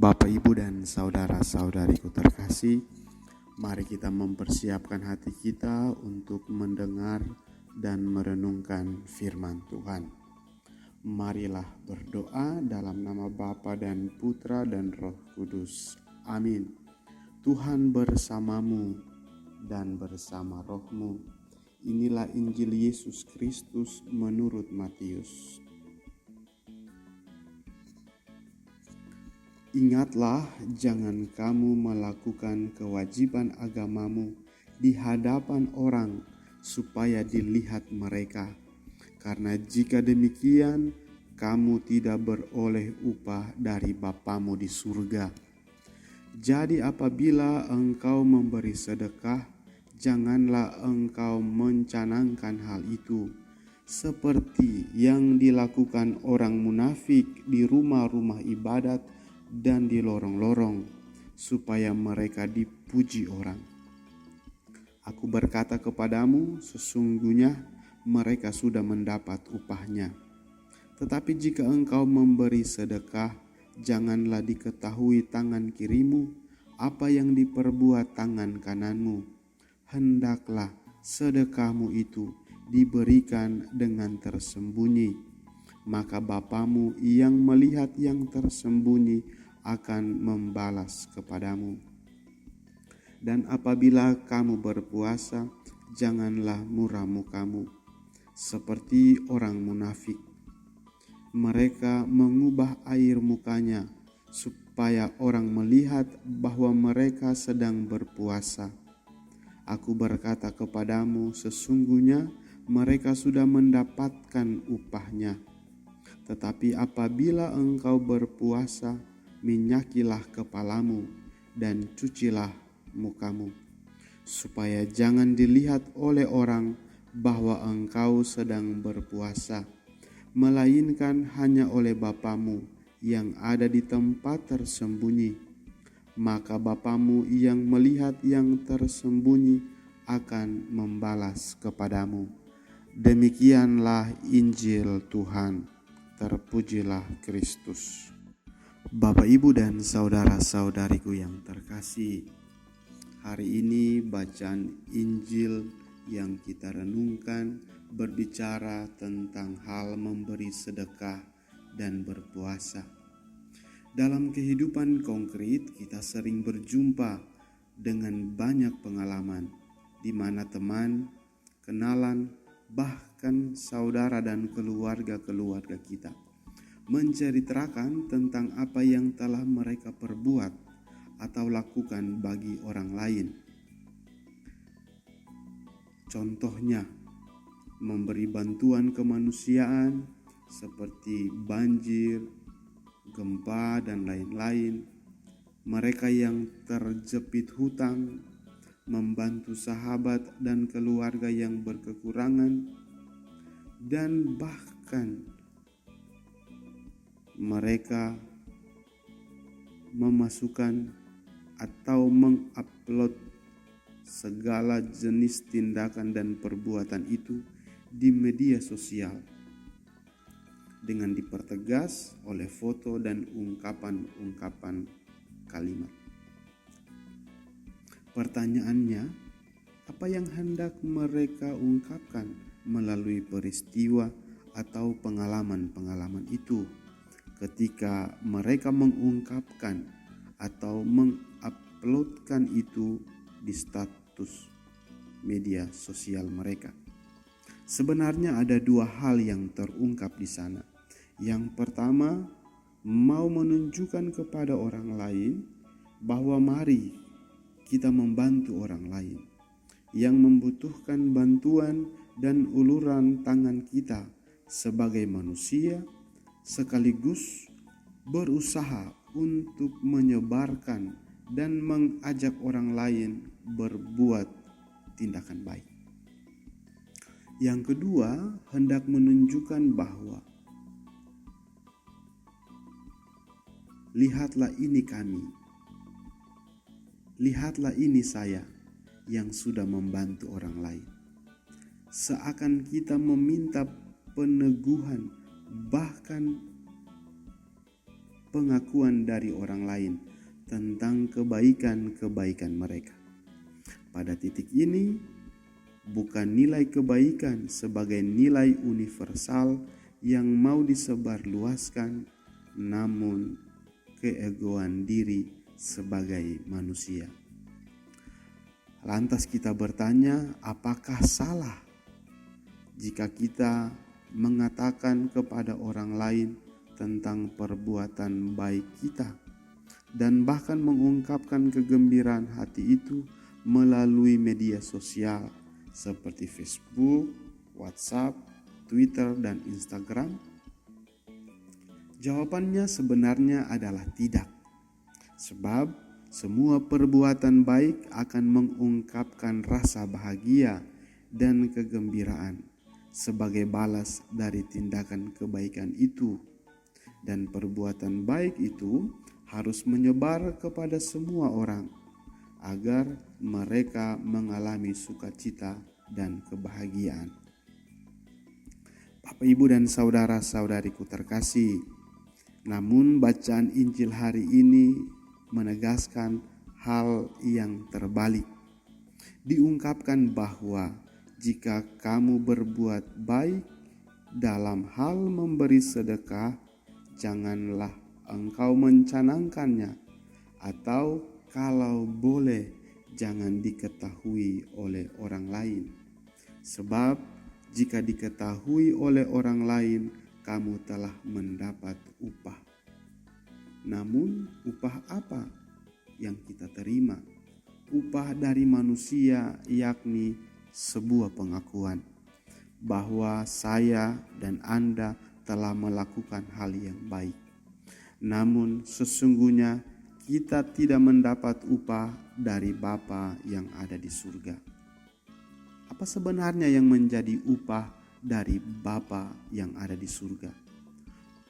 Bapak, Ibu, dan saudara-saudariku terkasih, mari kita mempersiapkan hati kita untuk mendengar dan merenungkan firman Tuhan. Marilah berdoa dalam nama Bapa dan Putra dan Roh Kudus. Amin. Tuhan bersamamu dan bersama rohmu. Inilah Injil Yesus Kristus menurut Matius. Ingatlah, jangan kamu melakukan kewajiban agamamu di hadapan orang supaya dilihat mereka. Karena jika demikian, kamu tidak beroleh upah dari Bapamu di surga. Jadi apabila engkau memberi sedekah, janganlah engkau mencanangkan hal itu, seperti yang dilakukan orang munafik di rumah-rumah ibadat dan di lorong-lorong, supaya mereka dipuji orang. Aku berkata kepadamu, sesungguhnya mereka sudah mendapat upahnya. Tetapi jika engkau memberi sedekah, janganlah diketahui tangan kirimu apa yang diperbuat tangan kananmu. Hendaklah sedekahmu itu diberikan dengan tersembunyi, maka Bapamu yang melihat yang tersembunyi akan membalas kepadamu. Dan apabila kamu berpuasa, janganlah muram mukamu seperti orang munafik. Mereka mengubah air mukanya supaya orang melihat bahwa mereka sedang berpuasa. Aku berkata kepadamu, sesungguhnya mereka sudah mendapatkan upahnya. Tetapi apabila engkau berpuasa, minyakilah kepalamu dan cucilah mukamu, supaya jangan dilihat oleh orang bahwa engkau sedang berpuasa, melainkan hanya oleh Bapamu yang ada di tempat tersembunyi. Maka Bapamu yang melihat yang tersembunyi akan membalas kepadamu. Demikianlah Injil Tuhan. Terpujilah Kristus. Bapak, Ibu, dan saudara-saudariku yang terkasih, hari ini bacaan Injil yang kita renungkan berbicara tentang hal memberi sedekah dan berpuasa. Dalam kehidupan konkret, kita sering berjumpa dengan banyak pengalaman di mana teman, kenalan, bahkan saudara dan keluarga-keluarga kita menceritakan tentang apa yang telah mereka perbuat atau lakukan bagi orang lain. Contohnya, memberi bantuan kemanusiaan seperti banjir, gempa, dan lain-lain. Mereka yang terjepit hutang, membantu sahabat dan keluarga yang berkekurangan, dan bahkan mereka memasukkan atau mengupload segala jenis tindakan dan perbuatan itu di media sosial dengan dipertegas oleh foto dan ungkapan-ungkapan kalimat. Pertanyaannya, apa yang hendak mereka ungkapkan melalui peristiwa atau pengalaman-pengalaman itu ketika mereka mengungkapkan atau menguploadkan itu di status media sosial mereka? Sebenarnya ada dua hal yang terungkap di sana. Yang pertama, mau menunjukkan kepada orang lain bahwa mari kita membantu orang lain yang membutuhkan bantuan dan uluran tangan kita sebagai manusia, sekaligus berusaha untuk menyebarkan dan mengajak orang lain berbuat tindakan baik. Yang kedua, hendak menunjukkan bahwa lihatlah ini kami, lihatlah ini saya yang sudah membantu orang lain. Seakan kita meminta peneguhan, bahkan pengakuan dari orang lain tentang kebaikan-kebaikan mereka. Pada titik ini, bukan nilai kebaikan sebagai nilai universal yang mau disebarluaskan, namun keegoan diri sebagai manusia. Lantas kita bertanya, apakah salah jika kita mengatakan kepada orang lain tentang perbuatan baik kita dan bahkan mengungkapkan kegembiraan hati itu melalui media sosial seperti Facebook, WhatsApp, Twitter, dan Instagram? Jawabannya sebenarnya adalah tidak. Sebab semua perbuatan baik akan mengungkapkan rasa bahagia dan kegembiraan sebagai balas dari tindakan kebaikan itu. Dan perbuatan baik itu harus menyebar kepada semua orang agar mereka mengalami sukacita dan kebahagiaan. Bapak, Ibu, dan saudara-saudariku terkasih, namun bacaan Injil hari ini menegaskan hal yang terbalik. Diungkapkan bahwa jika kamu berbuat baik dalam hal memberi sedekah, janganlah engkau mencanangkannya, atau kalau boleh jangan diketahui oleh orang lain. Sebab jika diketahui oleh orang lain, kamu telah mendapat upah. Namun upah apa yang kita terima? Upah dari manusia, yakni sebuah pengakuan bahwa saya dan Anda telah melakukan hal yang baik. Namun sesungguhnya kita tidak mendapat upah dari Bapa yang ada di surga. Apa sebenarnya yang menjadi upah dari Bapa yang ada di surga?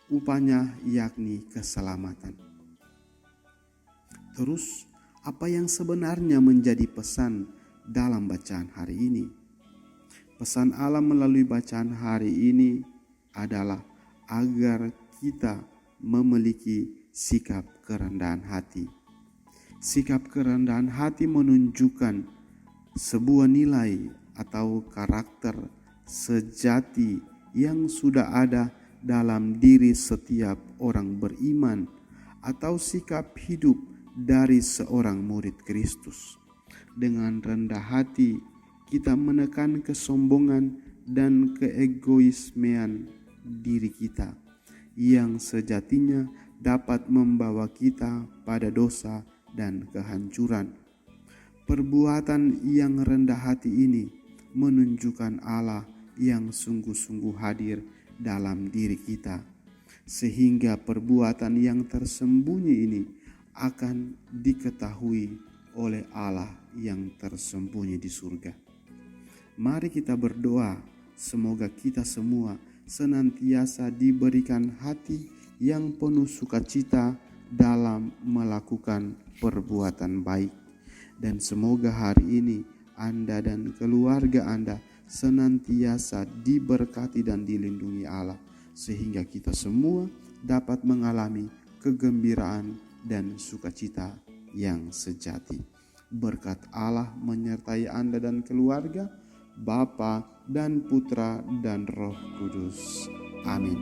Upahnya yakni keselamatan. Terus, apa yang sebenarnya menjadi pesan dalam bacaan hari ini? Pesan Allah melalui bacaan hari ini adalah agar kita memiliki sikap kerendahan hati. Sikap kerendahan hati menunjukkan sebuah nilai atau karakter sejati yang sudah ada dalam diri setiap orang beriman atau sikap hidup dari seorang murid Kristus. Dengan rendah hati kita menekan kesombongan dan keegoismean diri kita yang sejatinya dapat membawa kita pada dosa dan kehancuran. Perbuatan yang rendah hati ini menunjukkan Allah yang sungguh-sungguh hadir dalam diri kita, sehingga perbuatan yang tersembunyi ini akan diketahui oleh Allah yang tersembunyi di surga. Mari kita berdoa, semoga kita semua senantiasa diberikan hati yang penuh sukacita dalam melakukan perbuatan baik. Dan semoga hari ini Anda dan keluarga Anda senantiasa diberkati dan dilindungi Allah, sehingga kita semua dapat mengalami kegembiraan dan sukacita yang sejati. Berkat Allah menyertai Anda dan keluarga, Bapa dan Putra dan Roh Kudus. Amin.